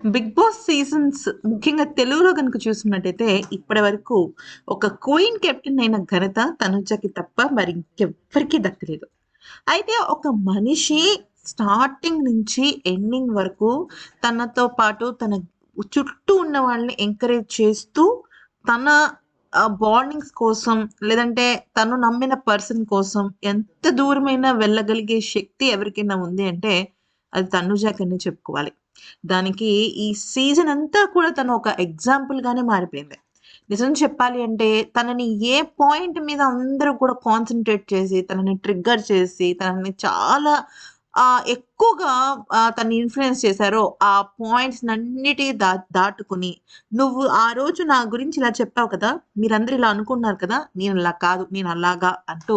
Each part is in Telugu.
బిగ్ బాస్ సీజన్స్ ముఖ్యంగా తెలుగులో గనుక చూస్తున్నట్టయితే ఇప్పటి వరకు ఒక క్వీన్ కెప్టెన్ అయిన ఘనత తనుజకి తప్ప మరి ఇంకెవ్వరికీ దక్కలేదు. అయితే ఒక మనిషి స్టార్టింగ్ నుంచి ఎండింగ్ వరకు తనతో పాటు తన చుట్టూ ఉన్న వాళ్ళని ఎంకరేజ్ చేస్తూ తన బాండింగ్స్ కోసం లేదంటే తను నమ్మిన పర్సన్ కోసం ఎంత దూరమైనా వెళ్ళగలిగే శక్తి ఎవరికైనా ఉంది అంటే అది తనుజాకనే చెప్పుకోవాలి. దానికి ఈ సీజన్ అంతా కూడా తను ఒక ఎగ్జాంపుల్ గానే మారిపోయింది. నిజం చెప్పాలి అంటే తనని ఏ పాయింట్ మీద అందరూ కూడా కాన్సంట్రేట్ చేసి, తనని ట్రిగ్గర్ చేసి, తనని చాలా ఎక్కువగా తనని ఇన్‌ఫ్లూయెన్స్ చేశారో, ఆ పాయింట్స్‌నన్నిటి దాటుకొని, "నువ్వు ఆ రోజు నా గురించి ఇలా చెప్పావు కదా! మీరందరూ ఇలా అనుకున్నారు కదా! నేనలా కాదు, నేనలాగా" అంటూ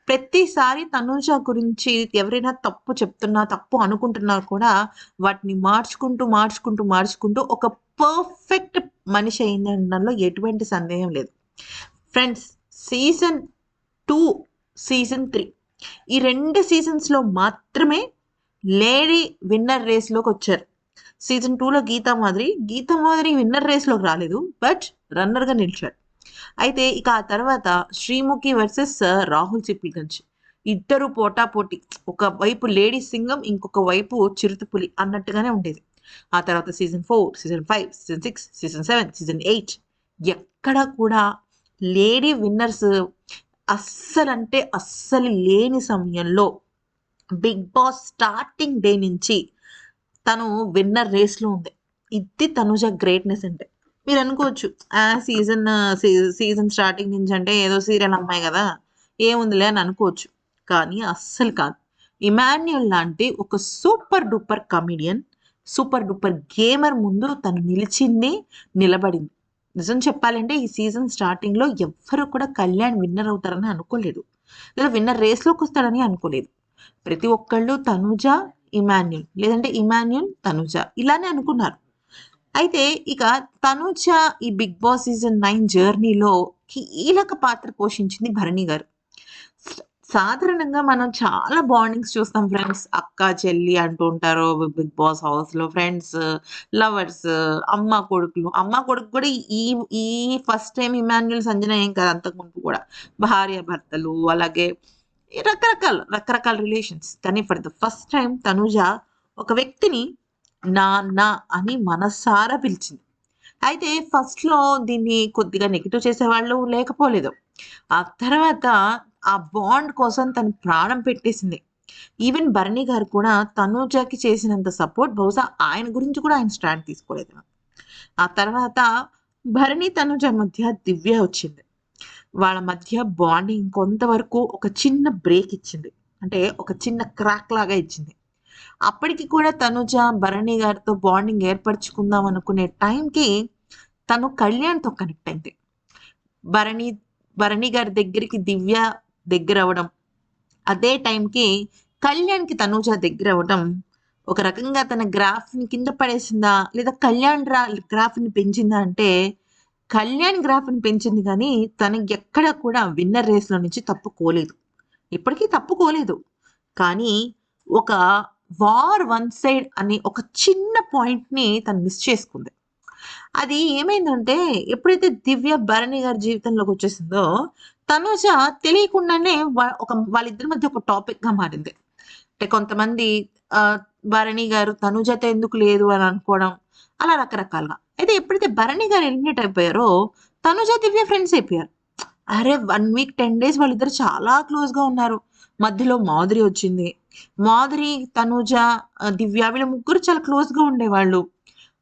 ప్రతిసారి తనూజ గురించి ఎవరైనా తప్పు చెప్తున్నా, తప్పు అనుకుంటున్నా కూడా వాటిని మార్చుకుంటూ ఒక పర్ఫెక్ట్ మనిషి అయిందనడంలో ఎటువంటి సందేహం లేదు. ఫ్రెండ్స్, సీజన్ 2, సీజన్ 3 ఈ 2 సీజన్స్‌లో మాత్రమే లేడీ విన్నర్ రేస్‌లోకొచ్చారు. సీజన్ 2లో గీతా మాధురి విన్నర్ రేస్‌లోకి రాలేదు. బట్ రన్నర్‌గా నిలిచారు. అయితే ఇక ఆ తర్వాత శ్రీముఖి వర్సెస్ రాహుల్ సిప్లిగంజ్. ఇద్దరు పోటాపోటీ. ఒక వైపు లేడీ సింగం, ఇంకొక వైపు చిరుతపులి అన్నట్టుగానే ఉండేది. ఆ తర్వాత season 4, season 5, season 6, season 7, season 8 ఎక్కడ కూడా లేడీ విన్నర్స్ అస్సలంటే అస్సలు లేని సమయంలో బిగ్ బాస్ స్టార్టింగ్ డే నుంచి తను విన్నర్ రేస్‌లో ఉంది. ఇది తనుజ గ్రేట్‌నెస్ అంటే. మీరనుకోవచ్చు సీజన్ సీజన్ స్టార్టింగ్ నుంచి అంటే ఏదో సీరియల్ అమ్మాయి గదా! ఏముందిలే అని అనుకోవచ్చు. కానీ అస్సలు కాదు. ఇమాన్యుయల్ లాంటి ఒక super duper comedian, super duper gamer ముందు తను నిలిచింది, నిలబడింది. నిజం చెప్పాలంటే ఈ సీజన్ స్టార్టింగ్‌లో ఎవ్వరు కూడా కళ్యాణ్ విన్నర్ అవుతారని అనుకోలేదు. లేదా విన్నర్ రేస్‌లోకొస్తాడని అనుకోలేదు. ప్రతి ఒక్కళ్ళు తనుజ, ఇమాన్యుల్ లేదంటే ఇమాన్యుల్, తనుజ ఇలానే అనుకున్నారు. అయితే ఇక తనుజ ఈ 'బిగ్ బాస్' సీజన్ 9 జర్నీలో కీలక పాత్ర పోషించింది భరణి గారు. సాధారణంగా మనం చాలా బాండింగ్స్ చూస్తాం ఫ్రెండ్స్. అక్క, చెల్లి అంటూ ఉంటారు. 'బిగ్ బాస్' హౌస్‌లో ఫ్రెండ్స్, లవర్స్, అమ్మ, కొడుకులు. అమ్మ, కొడుకు కూడా ఈ ఈ ఫస్ట్ టైమ్ ఇమాన్యుల్, సంజన ఏం కాదు అంతకుముందు కూడా. భార్యాభర్తలు అలాగే రకరకాల రిలేషన్స్. కానీ for the first time Tanuja ఒక వ్యక్తిని నాన్న అని మనసారా పిలిచింది. అయితే ఫస్ట్‌లో దీన్ని కొద్దిగా నెగెటివ్ చేసేవాళ్ళు లేకపోలేదు. ఆ తర్వాత ఆ బాండ్ కోసం తను ప్రాణం పెట్టేసింది. ఈవెన్ భరణి గారు కూడా తనూజకి చేసినంత సపోర్ట్ బహుశా ఆయన గురించి కూడా ఆయన స్టాండ్ తీసుకోలేదేమో. ఆ తర్వాత భరణి, తనుజ మధ్య దివ్య వచ్చింది. వాళ్ళ మధ్య బాండింగ్ కొంతవరకు ఒక చిన్న బ్రేక్ ఇచ్చింది. అంటే ఒక చిన్న క్రాక్ లాగా ఇచ్చింది. అప్పటికి కూడా తనుజ భరణి గారితో బాండింగ్ ఏర్పరచుకుందాం అనుకునే టైంకి తను కళ్యాణ్‌తో కనెక్ట్ అయింది. భరణి భరణి గారి దగ్గరికి దివ్య దగ్గరవ్వడం. అదే టైంకి కళ్యాణ్‌కి తనూజ దగ్గరవ్వడం. ఒక రకంగా తన గ్రాఫ్‌ని కింద పడేసిందా? లేదా కళ్యాణ్ గ్రాఫ్‌ని పెంచిందా అంటే, కళ్యాణ్ గ్రాఫ్‌ని పెంచింది గానీ, తను ఎక్కడ కూడా విన్నర్ రేస్‌లో నుంచి తప్పుకోలేదు. ఇప్పటికీ తప్పుకోలేదు. కానీ ఒక వార్ వన్ సైడ్ అనే ఒక చిన్న పాయింట్‌ని తను మిస్ చేసుకుంది. అది ఏమైందంటే, ఎప్పుడైతే దివ్య భరణి గారి జీవితంలోకొచ్చేసిందో, తనూజ తెలియకుండానే వాళ్ళిద్దరి మధ్య ఒక టాపిక్‌గా మారింది. అంటే కొంతమంది భరణి గారు తనూజతో ఎందుకు లేదు అని అనుకోవడం, అలా రకరకాలుగా. అయితే ఎప్పుడైతే భరణి గారు ఎలిమినేట్ అయిపోయారో, తనూజ, దివ్య ఫ్రెండ్స్ అయిపోయారు. అరే! 1 వీక్ 10 డేస్ వాళ్ళిద్దరు చాలా క్లోజ్‌గా ఉన్నారు. మధ్యలో మాధురి వచ్చింది. మాధురి, తనూజ, దివ్య వీళ్ళ ముగ్గురు చాలా క్లోజ్‌గా ఉండేవాళ్ళు.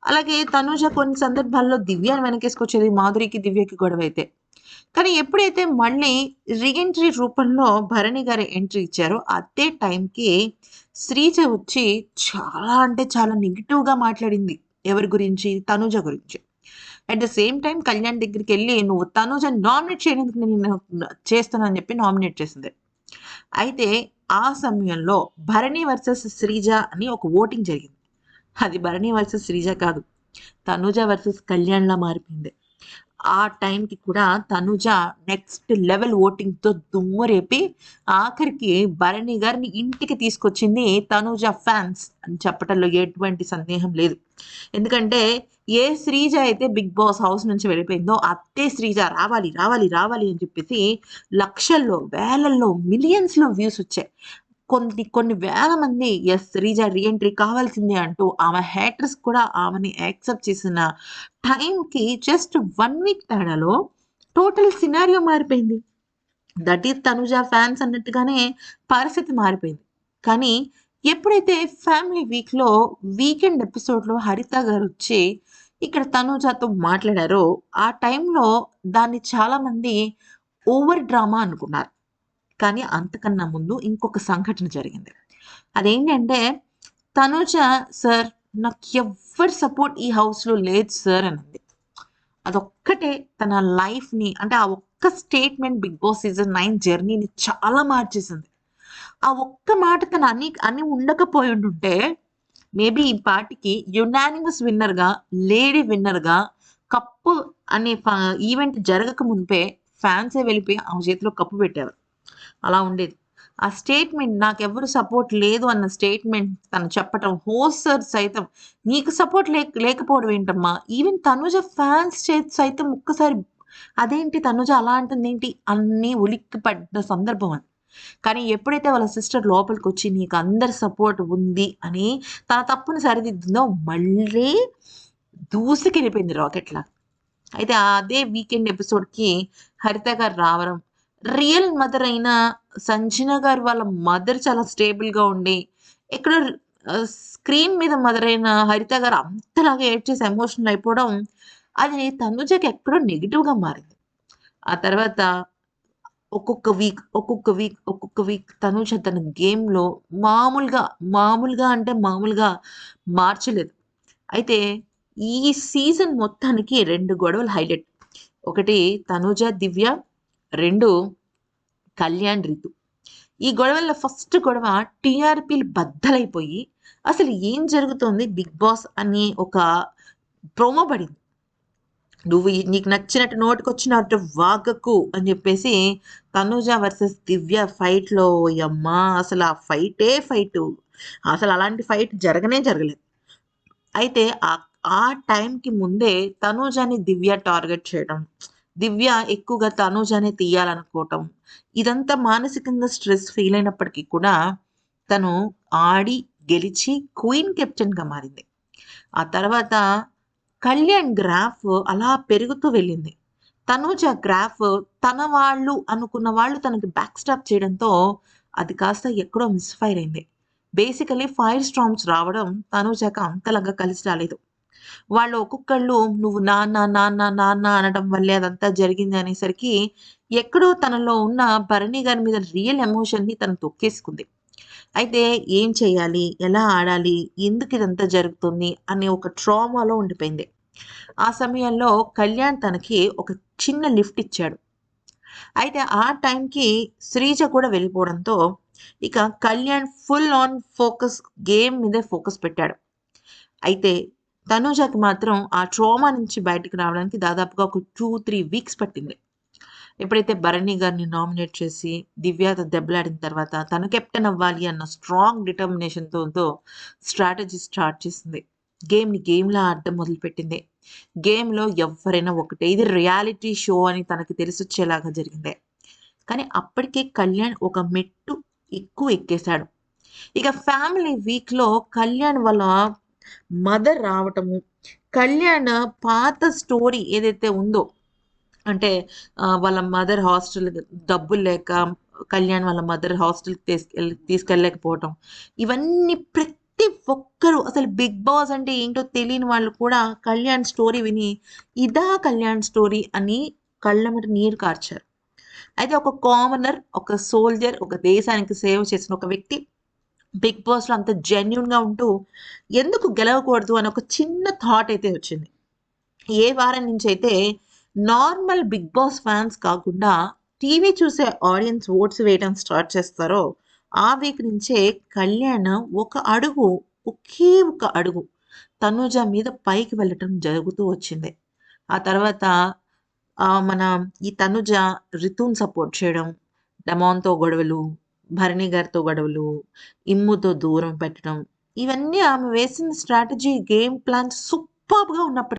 అలాగే తనూజ కొన్ని సందర్భాల్లో దివ్యని వెనకేసుకొచ్చేది. మాధురికి, దివ్యకి గొడవైతే. కానీ ఎప్పుడైతే మళ్ళీ రీఎంట్రీ రూపంలో భరణి గారు ఎంట్రీ ఇచ్చారో, అదే టైంకి శ్రీజ వచ్చి చాలా అంటే చాలా నెగెటివ్‌గా మాట్లాడింది. ఎవరి గురించి? తనూజ గురించి. At the same time Kalyan దగ్గరికెళ్ళి "నువ్వు తనూజని నామినేట్ చేయనందుకు నేను చేస్తాను" అని చెప్పి నామినేట్ చేసింది. అయితే ఆ సమయంలో భరణి వర్సెస్ శ్రీజ అని ఒక ఓటింగ్ జరిగింది. అది భరణి వర్సెస్ శ్రీజ కాదు. తనూజ వర్సెస్ కళ్యాణ్‌లా మారిపోయింది. ఆ టైంకి కూడా తనుజ నెక్స్ట్ లెవెల్ ఓటింగ్‌తో దుమ్ము రేపి ఆఖరికి భరణి గారిని ఇంటికి తీసుకొచ్చింది తనుజ ఫ్యాన్స్ అని చెప్పటంలో ఎటువంటి సందేహం లేదు. ఎందుకంటే ఏ శ్రీజ అయితే 'బిగ్ బాస్' హౌస్ నుంచి వెళ్ళిపోయిందో అదే శ్రీజ రావాలి, రావాలి, రావాలి అని చెప్పేసి లక్షల్లో, వేలల్లో, మిలియన్స్‌లో వ్యూస్ వచ్చాయి. కొన్ని కొన్ని వేల మంది శ్రీజ రీ ఎంట్రీ కావాల్సిందే అంటూ ఆమె హేటర్స్ కూడా ఆమెని యాక్సెప్ట్ చేసిన టైంకి జస్ట్ 1 వీక్ తేడాలో టోటల్ సినారియో మారిపోయింది. దట్ ఈస్ తనుజ ఫ్యాన్స్ అన్నట్టుగానే పరిస్థితి మారిపోయింది. కానీ ఎప్పుడైతే ఫ్యామిలీ వీక్‌లో వీకెండ్ ఎపిసోడ్‌లో హరిత గారొచ్చి ఇక్కడ తనుజతో మాట్లాడారో, ఆ టైంలో దాన్ని చాలామంది ఓవర్ డ్రామా అనుకున్నారు. కానీ అంతకన్నా ముందు ఇంకొక సంఘటన జరిగింది. అదేంటంటే తనుజ సార్ నాకెవ్వరి సపోర్ట్ ఈ హౌస్‌లో లేదు సార్ అనంది. అదొక్కటే తన లైఫ్‌ని అంటే ఆ ఒక్క స్టేట్మెంట్ 'బిగ్ బాస్' సీజన్ 9 జర్నీని చాలా మార్చేసింది. ఆ ఒక్క మాట తను అని ఉండకపోయి ఉండుంటే మేబీ ఈ పాటికి యునానిమస్ విన్నర్‌గా, లేడీ విన్నర్‌గా కప్పు అనే ఈవెంట్ జరగక మునుపే ఫ్యాన్సే వెళ్ళిపోయి ఆమె చేతిలో కప్పు పెట్టారు. అలా ఉండేది. ఆ స్టేట్మెంట్ నాకెవ్వరు సపోర్ట్ లేదు అన్న స్టేట్మెంట్ తను చెప్పటం, హోస్ట్ సార్ సైతం నీకు సపోర్ట్ లేకపోవడం ఏంటమ్మా? ఈవెన్ తనుజ ఫ్యాన్స్ చేత సైతం ఒక్కసారి అదేంటి తనుజ అలా అంటుందేంటి? అన్నీ ఉలిక్కి పడ్డ సందర్భం అది. కానీ ఎప్పుడైతే వాళ్ళ సిస్టర్ లోపలికొచ్చి నీకు అందరి సపోర్ట్ ఉంది అని తన తప్పుని సరిదిద్దిందో మళ్ళీ దూసుకెళ్ళిపోయింది రాకెట్‌లా. అయితే అదే వీకెండ్ ఎపిసోడ్‌కి హరిత గారు రావడం, రియల్ మదర్ అయిన సంజన గారు వాళ్ళ మదర్ చాలా స్టేబుల్‌గా ఉండి, ఎక్కడో స్క్రీన్ మీద మదర్ అయిన హరిత గారు అంతలాగా ఏడ్చేసి ఎమోషనల్ అయిపోవడం, అది తనుజకి ఎక్కడో నెగెటివ్‌గా మారింది. ఆ తర్వాత ఒక్కొక్క వీక్ తనుజ తన గేమ్‌లో మామూలుగా, మామూలుగా అంటే మామూలుగా మార్చలేదు. అయితే ఈ సీజన్ మొత్తానికి 2 గొడవలు హైలైట్. ఒకటి తనూజ, దివ్య. 2 కళ్యాణ్, రితు. ఈ గొడవల్లో ఫస్ట్ గొడవ టీఆర్‌పీలు బద్దలైపోయి అసలు ఏం జరుగుతోంది 'బిగ్ బాస్' అని ఒక ప్రోమో పడింది. నువ్వు నీకు నచ్చినట్టు నోటికొచ్చినట్టు వాగకు అని చెప్పేసి తనూజ వర్సెస్ దివ్య ఫైట్‌లో యమ్మా! అసలు ఆ ఫైటే ఫైటు. అసలు అలాంటి ఫైట్ జరగనే జరగలేదు. అయితే ఆ టైంకి ముందే తనూజని దివ్య టార్గెట్ చేయడం. దివ్య ఎక్కువగా తనూజనే తీయాలనుకోవటం. ఇదంతా మానసికంగా స్ట్రెస్ ఫీల్ అయినప్పటికీ కూడా తను ఆడి, గెలిచి క్వీన్ కెప్టెన్‌గా మారింది. ఆ తర్వాత కళ్యాణ్ గ్రాఫ్ అలా పెరుగుతూ వెళ్ళింది. తనూజ గ్రాఫ్ తన వాళ్ళు అనుకున్న వాళ్ళు తనకి బ్యాక్ స్టాప్ చేయడంతో అది కాస్త ఎక్కడో మిస్‌ఫైర్ అయింది. బేసికల్లీ ఫైర్ స్టార్మ్స్ రావడం తనూజకి అంతలాగా కలిసి రాలేదు. వాళ్ళు ఒక్కొక్కళ్ళు నువ్వు నాన్న, నాన్న, నాన్న అనడం వల్లే అదంతా జరిగింది అనేసరికి ఎక్కడో తనలో ఉన్న భరణి గారి మీద రియల్ ఎమోషన్‌ని తను తొక్కేసుకుంది. అయితే ఏం చేయాలి? ఎలా ఆడాలి? ఎందుకు ఇదంతా జరుగుతుంది? అనే ఒక ట్రామాలో ఉండిపోయింది. ఆ సమయంలో కళ్యాణ్ తనకి ఒక చిన్న లిఫ్ట్ ఇచ్చాడు. అయితే ఆ టైంకి శ్రీజ కూడా వెళ్ళిపోవడంతో ఇక Kalyan full on focus game మీదే ఫోకస్ పెట్టాడు. అయితే తనూజకి మాత్రం ఆ ట్రామా నుంచి బయటకి రావడానికి దాదాపుగా ఒక 2, 3 వీక్స్ పట్టింది. ఎప్పుడైతే భరణి గారిని నామినేట్ చేసి దివ్యతో దెబ్బలాడిన తర్వాత తను కెప్టెన్ అవ్వాలి అన్న స్ట్రాంగ్ డిటర్మినేషన్‌తో స్ట్రాటజీ స్టార్ట్ చేసింది. గేమ్‌ని గేమ్‌లా ఆడడం మొదలుపెట్టింది. గేమ్‌లో ఎవ్వరైనా ఒకటే. ఇది రియాలిటీ షో అని తనకి తెలిసొచ్చేలాగా జరిగింది. కానీ అప్పటికే కళ్యాణ్ ఒక మెట్టు ఎక్కువ ఎక్కేసాడు. ఇక ఫ్యామిలీ వీక్‌లో కళ్యాణ్ వాళ్ళ మదర్ రావటము, కళ్యాణ్ పాత స్టోరీ ఏదైతే ఉందో అంటే వాళ్ళ మదర్ హాస్టల్ డబ్బులు లేక కళ్యాణ్ వాళ్ళ మదర్ హాస్టల్‌కి తీసుకెళ్ళలేకపోవటం. ఇవన్నీ ప్రతి ఒక్కరు అసలు 'బిగ్ బాస్' అంటే ఏంటో తెలియని వాళ్ళు కూడా కళ్యాణ్ స్టోరీ విని, ఇదా కళ్యాణ్ స్టోరీ అని కళ్ళెమ్మట నీరు కార్చారు. అయితే ఒక కామనర్, ఒక సోల్జర్, ఒక దేశానికి సేవ చేసిన ఒక వ్యక్తి 'బిగ్ బాస్‌లో' అంత జెన్యూన్‌గా ఉంటూ ఎందుకు గెలవకూడదు అని ఒక చిన్న థాట్ అయితే వచ్చింది. ఏ వారం నుంచైతే నార్మల్ 'బిగ్ బాస్' ఫ్యాన్స్ కాకుండా టీవీ చూసే ఆడియన్స్ ఓట్స్ వేయడం స్టార్ట్ చేస్తారో, ఆ వీక్ నుంచే కళ్యాణ్ ఒక అడుగు, ఒకే ఒక అడుగు తనూజ మీద పైకి వెళ్ళటం జరుగుతూ వచ్చింది. ఆ తర్వాత మన ఈ తనుజ రితుని సపోర్ట్ చేయడం, డమాన్‌తో గొడవలు, భరణి గారితో గొడవలు, ఇమ్ముతో దూరం పెట్టడం, ఇవన్నీ ఆమె వేసిన స్ట్రాటజీ, గేమ్ ప్లాన్ సూపర్బ్‌గా ఉన్నప్పటికి